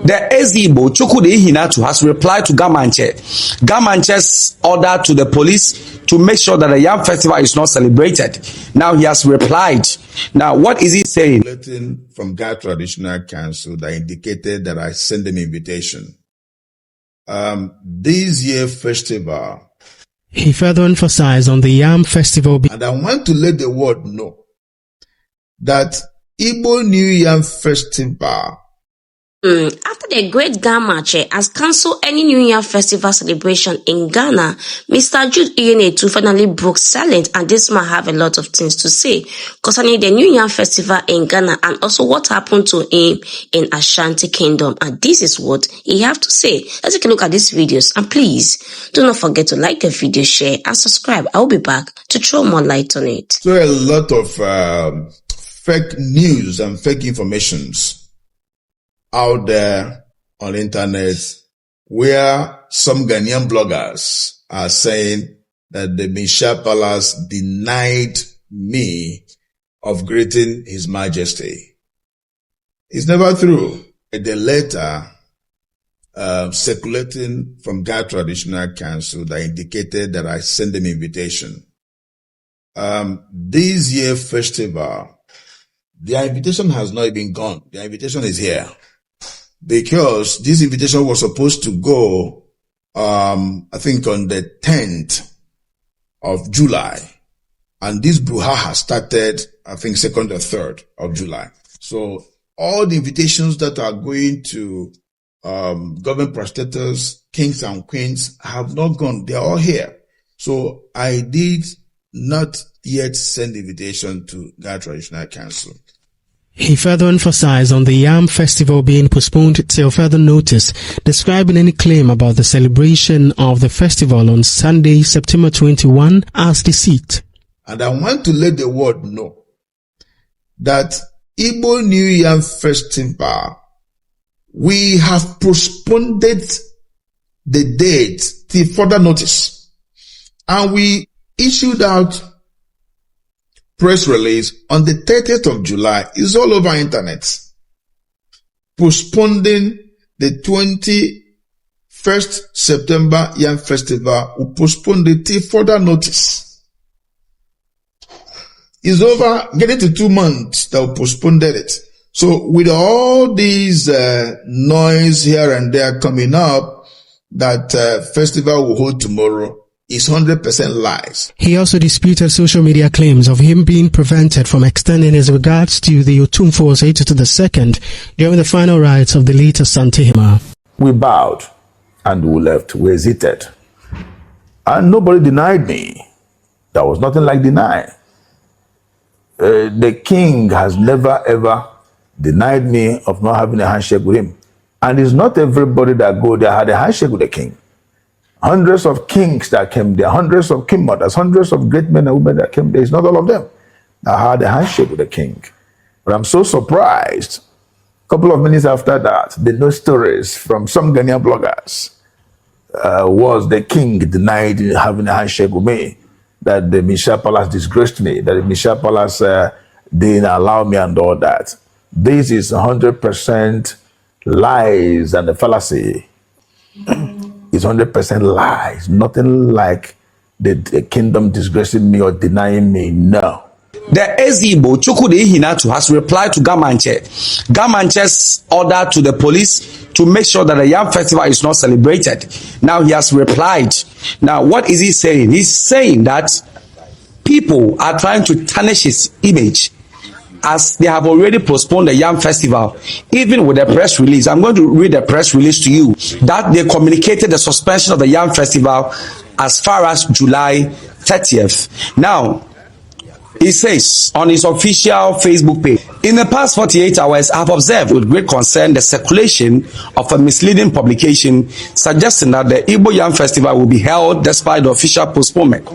The Igbo Chukwudi Hinatu has replied to Mantse. Mantse's order to the police to make sure that the Yam Festival is not celebrated. Now he has replied. Now what is he saying? From Ga Traditional Council that indicated that I sent an invitation. This year festival. He further emphasized on the Yam Festival. And I want to let the world know that Igbo New Yam Festival. After the Great Ga Mantse has cancelled any New Year festival celebration in Ghana, Mr. Jude Iyenetu finally broke silent, and this man have a lot of things to say concerning the New Year festival in Ghana and also what happened to him in Ashanti Kingdom. And this is what he have to say. Let's take a look at these videos, and please do not forget to like the video, share and subscribe. I will be back to throw more light on it. So a lot of fake news and fake informations out there on the internet where some Ghanaian bloggers are saying that the Misha Palace denied me of greeting His Majesty. It's never true. The letter circulating from Ga Traditional Council that indicated that I sent an invitation. This year festival, the invitation has not even gone. The invitation is here. Because this invitation was supposed to go, I think on the 10th of July. And this brouhaha started, I think 2nd or 3rd of July. So all the invitations that are going to, government prostators, kings and queens have not gone. They are all here. So I did not yet send invitation to Ga Traditional Council. He further emphasized on the Yam Festival being postponed till further notice, describing any claim about the celebration of the festival on Sunday, September 21 as deceit. And I want to let the world know that Igbo New Yam Festival, we have postponed the date till further notice. And we issued out press release on the 30th of July. Is all over internet. Postponing the 21st September Yam Festival. We postponed it till further notice. It's over, getting to 2 months that we postponed it. So with all these noise here and there coming up, that festival will hold tomorrow, is 100% lies. He also disputed social media claims of him being prevented from extending his regards to the Otumfo's II during the final rites of the late Ashanti. We bowed and we left. We hesitated. And nobody denied me. There was nothing like denying. The king has never ever denied me of not having a handshake with him. And it's not everybody that go there had a handshake with the king. Hundreds of kings that came there, hundreds of king mothers, hundreds of great men and women that came there. It's not all of them that had a handshake with the king. But I'm so surprised. A couple of minutes after that, the news stories from some Ghanaian bloggers was the king denied having a handshake with me, that the Misha Palace disgraced me, that the Misha Palace didn't allow me and all that. This is 100% lies and a fallacy. It's 100% lies. Nothing like the kingdom disgracing me or denying me. No. The Igbo Chukwudi Hinatu has replied to Mantse. Mantse's order to the police to make sure that the Yam Festival is not celebrated. Now he has replied. Now what is he saying? He's saying that people are trying to tarnish his image, as they have already postponed the Yam Festival, even with a press release. I'm going to read the press release to you, that they communicated the suspension of the Yam Festival as far as July 30th. Now, he says on his official Facebook page, in the past 48 hours, I have observed with great concern the circulation of a misleading publication suggesting that the Igbo Yam Festival will be held despite the official postponement.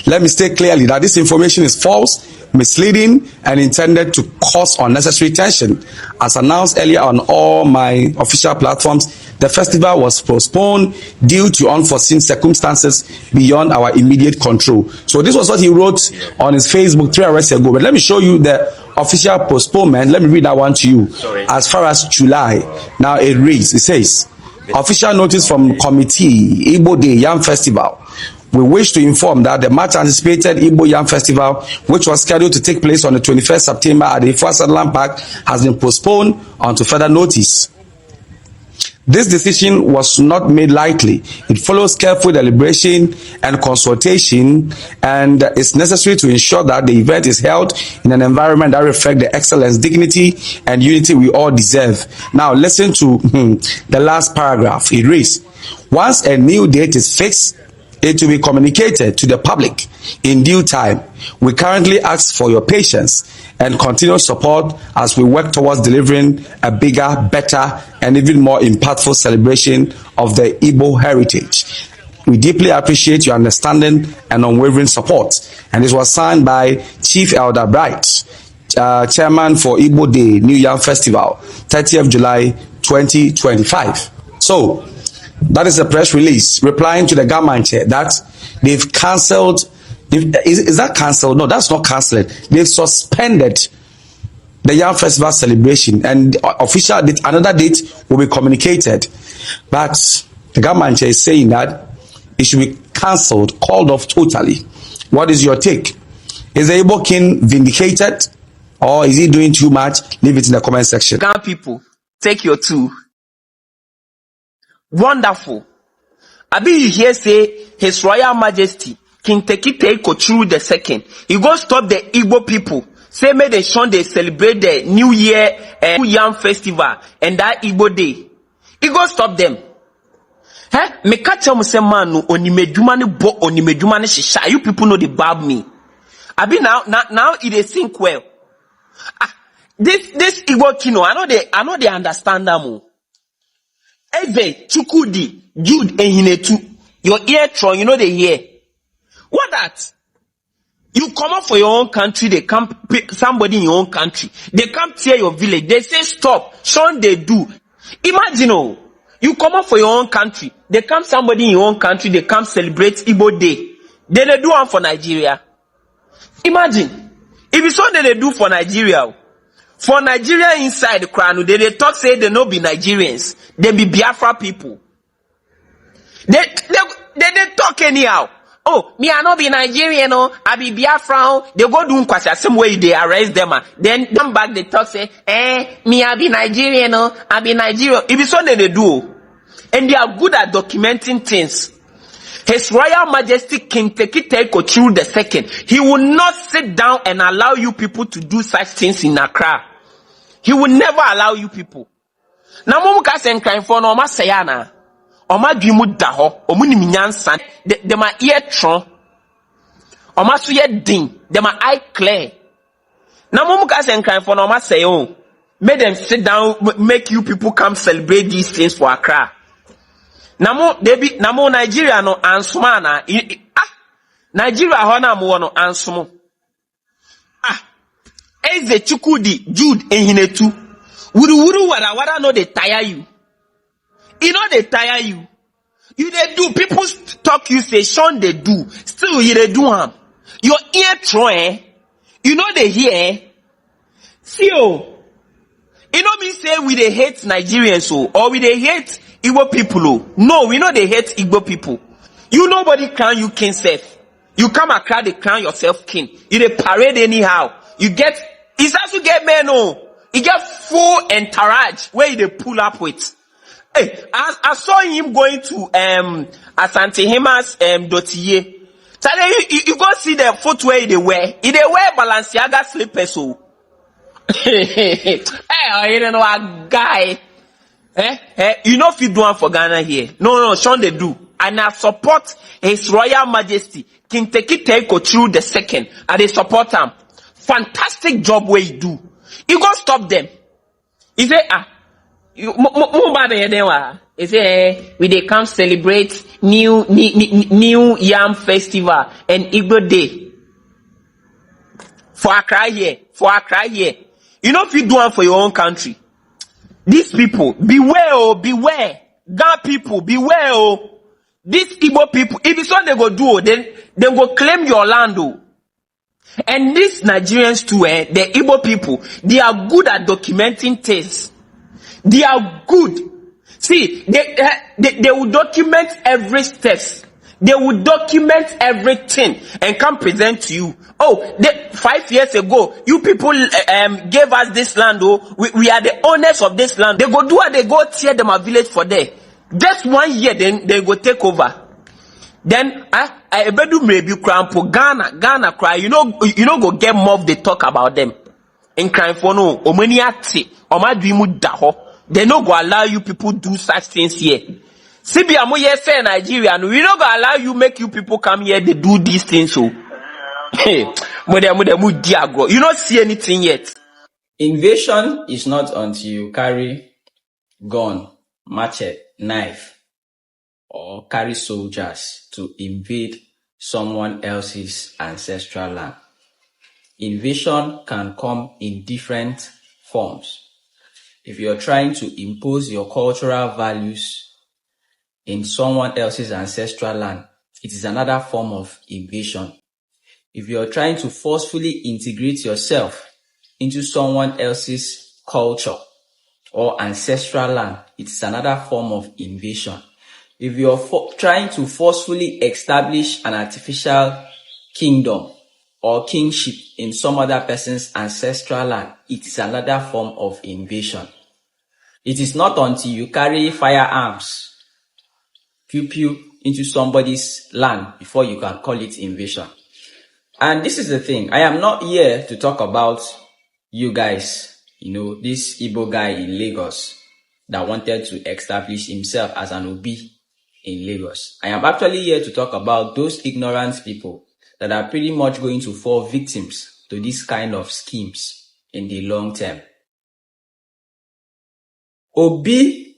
Let me state clearly that this information is false. misleading, and intended to cause unnecessary tension. As announced earlier on all my official platforms, the festival was postponed due to unforeseen circumstances beyond our immediate control. So this was what he wrote on his Facebook 3 hours ago. But let me show you the official postponement. Let me read that one to you. As far as July, now it reads, it says, official notice from committee, Igbo Day Yam Festival. We wish to inform that the much anticipated Igbo Yam Festival, which was scheduled to take place on the 21st September at the Ifwa Park, has been postponed until further notice. This decision was not made lightly. It follows careful deliberation and consultation, and is necessary to ensure that the event is held in an environment that reflects the excellence, dignity, and unity we all deserve. Now, listen to the last paragraph. It reads, once a new date is fixed, it will be communicated to the public in due time. We currently ask for your patience and continued support as we work towards delivering a bigger, better, and even more impactful celebration of the Igbo heritage. We deeply appreciate your understanding and unwavering support. And this was signed by Chief Elder Bright, Chairman for Igbo Day New Yam Festival, 30th July 2025. So, that is a press release replying to the Mantse that they've cancelled. Is that cancelled? No, that's not cancelled. They've suspended the Yam Festival celebration, and official date, another date will be communicated. But the Mantse is saying that it should be cancelled, called off totally. What is your take? Is the Igbo king vindicated, or is he doing too much? Leave it in the comment section. Ghana people, take your two. Wonderful. Abi you hear say His Royal Majesty King Tekite Kochuru II, he go stop the Igbo people. Say may they shun they celebrate the New Year New Yam Festival and that Igbo Day. He go stop them. Me catch them say man no onimedumane bo onimedumane shisha. You people know they bab me. Abi now it they think well. This Igbo kino, I know they understand them. Eve, Chukudi, Jude, and Hinetu. Your eartron, you know they hear. What that? You come up for your own country, they come pick somebody in your own country. They come tear your village. They say stop. Sean they do. Imagine, you come up for your own country. They come somebody in your own country, they come celebrate Igbo Day. Then they do one for Nigeria. Imagine. If it's something they do for Nigeria. For Nigeria inside the crown, they talk say they no be Nigerians. They be Biafra people. They talk anyhow. Oh, me I no be Nigerian, no. I be Biafra. They go do kwasha same way they arrest them. Then come back they talk say, me I be Nigerian, no. I be Nigerian. It is something they do. And they are good at documenting things. His Royal Majesty King Tekite Kochuru II, he will not sit down and allow you people to do such things in Accra. He will never allow you people. Na mo muka sen kan for no ma sayana. O ma dwimu da ho, o mu ni nyansan. De ma ear tron. O ma so ye din, de ma eye clear. Na mo muka sen kan for no ma sayo. Make them sit down, make you people come celebrate these things for Accra. Namo Nigeria no ansuma na Nigeria ho na mo no ansumo. Eze Chukudi Jude Ehinetu. Wuru wada no they tire you. You know they tire you. You they do. People talk you say Sean they do. Still you they do ham. Your ear throwing. You know they hear. See oh. You know me say we they hate Nigerians or we they hate Igbo people. No, we know they hate Igbo people. You nobody crown you king self. You come Accra, they crown yourself king. You they parade anyhow. You get, it's also get men, no. You get full entourage where they pull up with. Hey, I saw him going to, Ashanti Himas, Dotiye. So you go see the footwear they wear. They wear Balenciaga slippers, so. Hey, you don't know a guy. You know if you do one for Ghana here. No, Sean they do. And I support His Royal Majesty, King Tekite Kochuru II. And they support him. Fantastic job where you do. You go stop them. He say, you he say, we they come celebrate new Yam Festival and Igbo Day. For Accra here. You know if you do one for your own country. These people, beware, oh, beware. Ghana people, beware, oh. These Igbo people, if it's what they go do, then they go claim your land, oh. And these Nigerians too, the Igbo people, they are good at documenting things. They are good. See, they will document every step. They will document everything and come present to you. Oh, 5 years ago, you people gave us this land. Oh, we are the owners of this land. They go do what they go tear them a village for there. Just 1 year, then they go take over. Then I bedu maybe crampo Ghana cry. You know go get mob. They talk about them in crime for no omaniati or my dream daho. They no go allow you people do such things here. Sibi amoye say Nigeria, no, we no go allow you make you people come here. They do these things so. Hey, you don't see anything yet. Invasion is not until you carry gun, machete, knife, or carry soldiers to invade someone else's ancestral land. Invasion can come in different forms. If you're trying to impose your cultural values in someone else's ancestral land, it is another form of invasion. If you're trying to forcefully integrate yourself into someone else's culture or ancestral land, it is another form of invasion. If you're trying to forcefully establish an artificial kingdom or kingship in some other person's ancestral land, it is another form of invasion. It is not until you carry firearms, pew into somebody's land before you can call it invasion. And this is the thing. I am not here to talk about you guys, this Igbo guy in Lagos that wanted to establish himself as an Obi in Lagos. I am actually here to talk about those ignorant people that are pretty much going to fall victims to this kind of schemes in the long term. Obi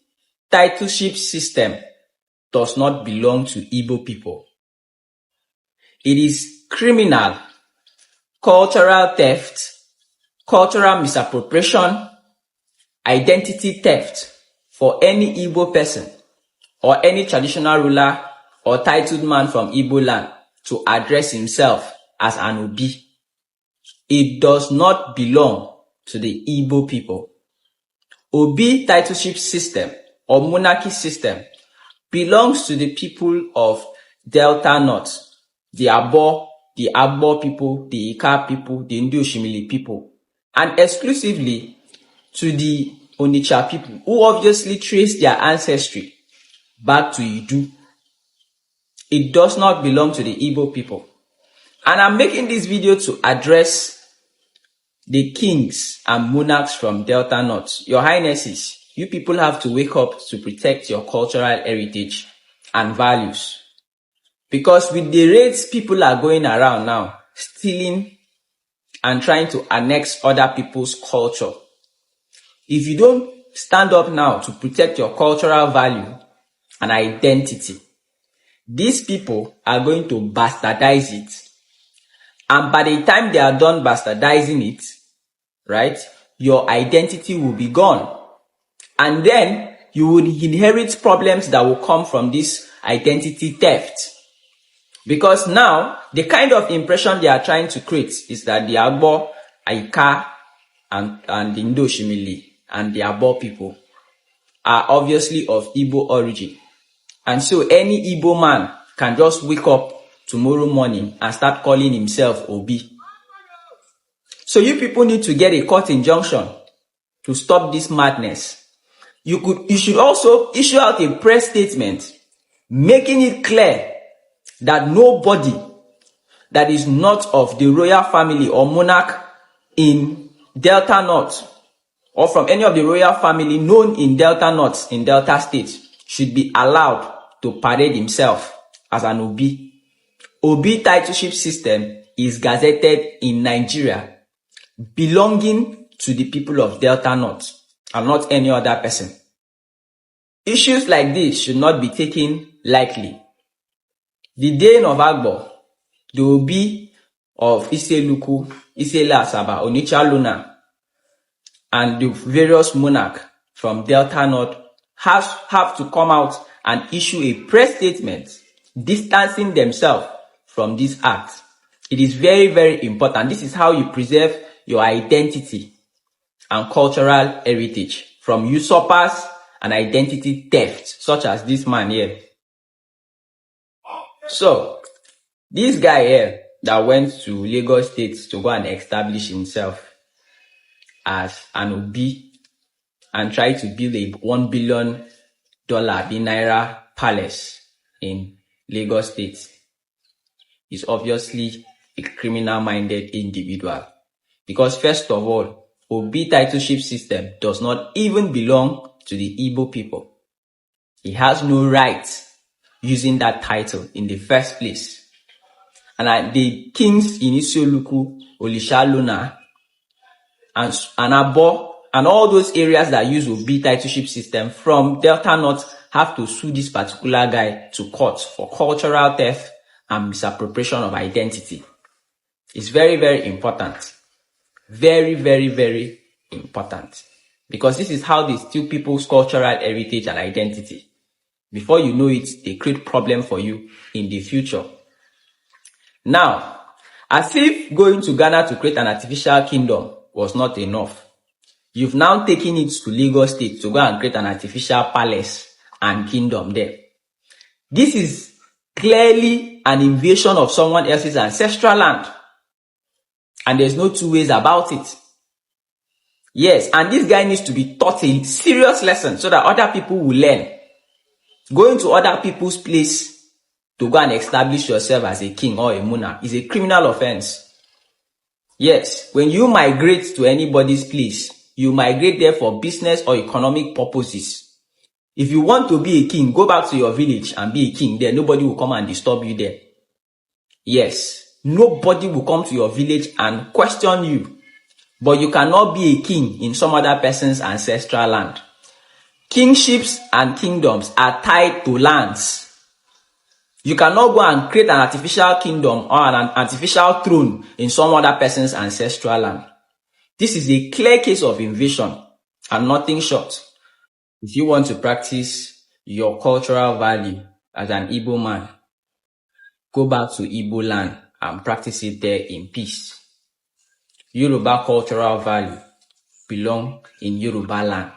titleship system does not belong to Igbo people. It is criminal, cultural theft, cultural misappropriation, identity theft for any Igbo person or any traditional ruler or titled man from Igbo land to address himself as an Obi. It does not belong to the Igbo people. Obi titleship system or monarchy system belongs to the people of Delta North, the Agbo people, the Ika people, the Ndi-Oshimili people, and exclusively to the Onitsha people, who obviously trace their ancestry back to Idu. It does not belong to the Igbo people. And I'm making this video to address the kings and monarchs from Delta North. Your Highnesses, you people have to wake up to protect your cultural heritage and values. Because with the raids people are going around now, stealing and trying to annex other people's culture, if you don't stand up now to protect your cultural value and identity, these people are going to bastardize it. And by the time they are done bastardizing it, right, your identity will be gone. And then you will inherit problems that will come from this identity theft. Because now, the kind of impression they are trying to create is that the Agbo, Aika, and the Ndi-Oshimili, and the Agbo people are obviously of Igbo origin. And so any Igbo man can just wake up tomorrow morning and start calling himself Obi. So you people need to get a court injunction to stop this madness. You should also issue out a press statement making it clear that nobody that is not of the royal family or monarch in Delta North or from any of the royal family known in Delta North in Delta State should be allowed to parade himself as an Obi. Obi titleship system is gazetted in Nigeria, belonging to the people of Delta North and not any other person. Issues like this should not be taken lightly. The Dane of Agbo, the Obi of Iseluku, Isele Asaba, Onitsha Luna, and the various monarchs from Delta North have to come out and issue a press statement distancing themselves from this act. It is very, very important. This is how you preserve your identity and cultural heritage from usurpers and identity theft, such as this man here. So, this guy here that went to Lagos State to go and establish himself as an Obi and try to build a $1 billion Naira palace in Lagos State is obviously a criminal-minded individual. Because first of all, Obi titleship system does not even belong to the Igbo people. He has no right using that title in the first place. And the kings in Isioluku, Olisha Luna, and Abo, and all those areas that use Obi titleship system from Delta North have to sue this particular guy to court for cultural theft and misappropriation of identity. It's very, very important. Very, very, very important. Because this is how they steal people's cultural heritage and identity. Before you know it, they create problem for you in the future. Now, as if going to Ghana to create an artificial kingdom was not enough, you've now taken it to Lagos State to go and create an artificial palace and kingdom there. This is clearly an invasion of someone else's ancestral land. And there's no two ways about it. Yes, and this guy needs to be taught a serious lesson so that other people will learn. Going to other people's place to go and establish yourself as a king or a monarch is a criminal offense. Yes, when you migrate to anybody's place, you migrate there for business or economic purposes. If you want to be a king, go back to your village and be a king there. Nobody will come and disturb you there. Yes. Nobody will come to your village and question you. But you cannot be a king in some other person's ancestral land. Kingships and kingdoms are tied to lands. You cannot go and create an artificial kingdom or an artificial throne in some other person's ancestral land. This is a clear case of invasion and nothing short. If you want to practice your cultural value as an Igbo man, go back to Igbo land and practice it there in peace. Yoruba cultural value belong in Yoruba land.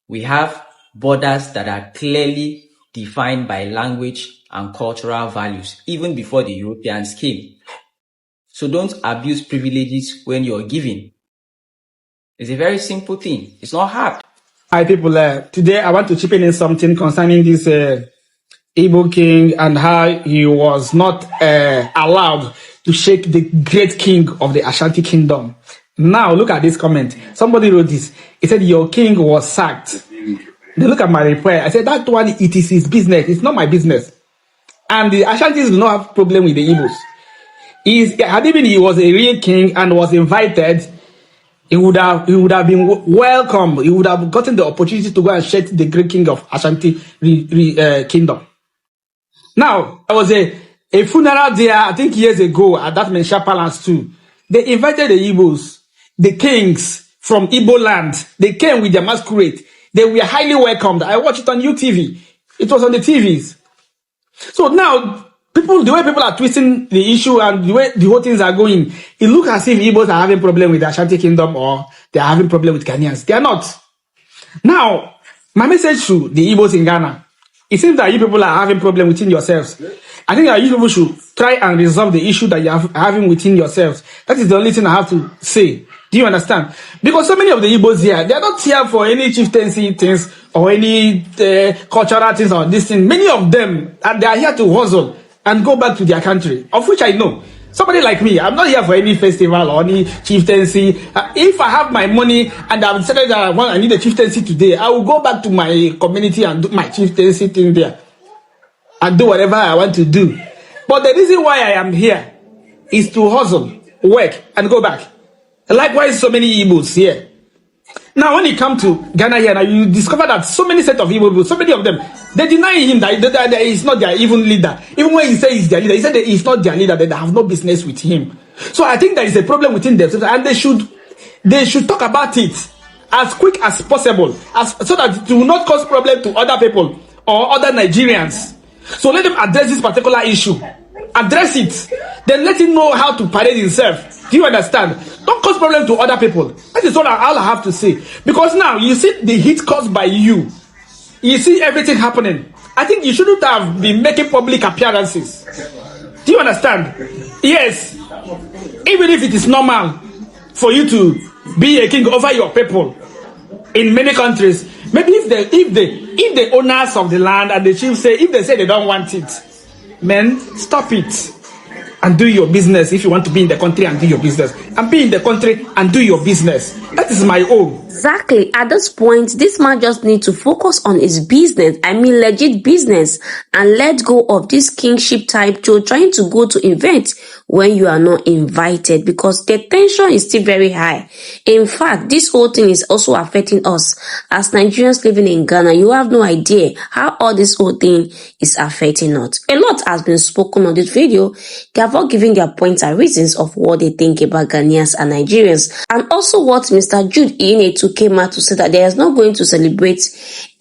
We have borders that are clearly defined by language and cultural values, even before the Europeans came. So don't abuse privileges when you're giving. It's a very simple thing. It's not hard. Hi people, today I want to chip in something concerning this Igbo king and how he was not allowed to shake the great king of the Ashanti kingdom. Now look at this comment. Somebody wrote this. He said your king was sacked. Then look at my reply. I said that one, it is his business. It's not my business. And the Ashantis do not have problem with the Igbos. Had even he was a real king and was invited, he would have been welcome. He would have gotten the opportunity to go and shake the great king of Ashanti kingdom. Now, there was a funeral there, I think years ago, at that Mensha Palace too. They invited the Igbos, the kings from Igbo land. They came with their masquerade. They were highly welcomed. I watched it on UTV. It was on the TVs. So now, the way people are twisting the issue and the way the whole things are going, it looks as if Igbos are having problem with the Ashanti kingdom or they are having problem with Ghanaians. They are not. Now, my message to the Igbos in Ghana, it seems that you people are having problem within yourselves. I think that you people should try and resolve the issue that you are having within yourselves. That is the only thing I have to say. Do you understand? Because so many of the Igbos here, they are not here for any chieftaincy things or any cultural things or this thing. Many of them, they are here to hustle and go back to their country, of which I know. Somebody like me, I'm not here for any festival or any chieftaincy. If I have my money and I've decided that I need a chieftaincy today, I will go back to my community and do my chieftaincy thing there. And do whatever I want to do. But the reason why I am here is to hustle, work, and go back. Likewise, so many Igbos here. Now, when you come to Ghana here, now you discover that so many set of Igbo people, so many of them, they deny him that he's not their even leader. Even when he says he's their leader, he said that he's not their leader, that they have no business with him. So I think there is a problem within themselves, and they should talk about it as quick as possible, so that it will not cause problem to other people or other Nigerians. So let them address this particular issue. Address it. Then let him know how to parade himself. Do you understand? Don't cause problem to other people. That is all I have to say. Because now, you see the heat caused by you. You see everything happening. I think you shouldn't have been making public appearances. Do you understand? Yes. Even if it is normal for you to be a king over your people in many countries, maybe if the owners of the land and the chiefs if they say they don't want it, man, stop it and do your business. If you want to be in the country and do your business, and be in the country and do your business. That is my own. Exactly. At this point, this man just needs to focus on his business. I mean, legit business, and let go of this kingship type to trying to go to events when you are not invited, because the tension is still very high. In fact, this whole thing is also affecting us as Nigerians living in Ghana. You have no idea how all this whole thing is affecting us. A lot has been spoken on this video. They have all given their points and reasons of what they think about Ghanaians and Nigerians, and also what Mr. Jude Iyenetu came out to say, that there is not going to celebrate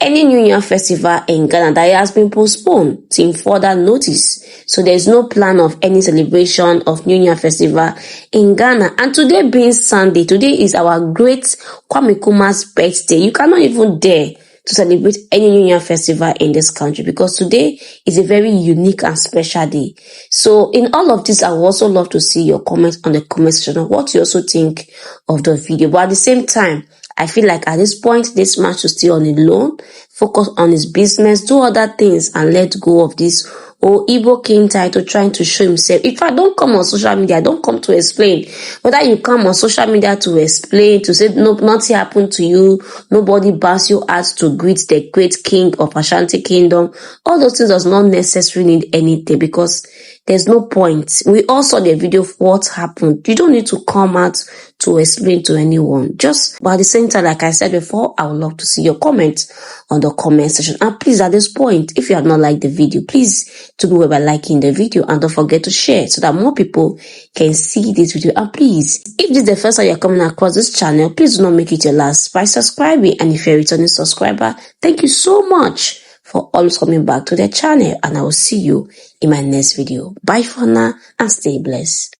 any New Year festival in Ghana, that it has been postponed till further notice. So there is no plan of any celebration of New Year festival in Ghana. And today being Sunday, today is our great Kwame Nkrumah's birthday. You cannot even dare to celebrate any New Year festival in this country, because today is a very unique and special day. So in all of this, I would also love to see your comments on the comment section of what you also think of the video. But at the same time, I feel like at this point, this man should stay on alone, focus on his business, do other things, and let go of this Igbo king title trying to show himself. If I don't come on social media, I don't come to explain. Whether you come on social media to explain, to say no, nothing happened to you, nobody bars you out to greet the great king of Ashanti kingdom, all those things does not necessarily need anything, because there's no point. We all saw the video of what happened. You don't need to come out to explain to anyone. But at the same time, like I said before, I would love to see your comments on the comment section. And please, at this point, if you have not liked the video, please do me by liking the video, and don't forget to share so that more people can see this video. And please, if this is the first time you're coming across this channel, please do not make it your last by subscribing. And if you're a returning subscriber, thank you so much for always coming back to the channel, and I will see you in my next video. Bye for now and stay blessed.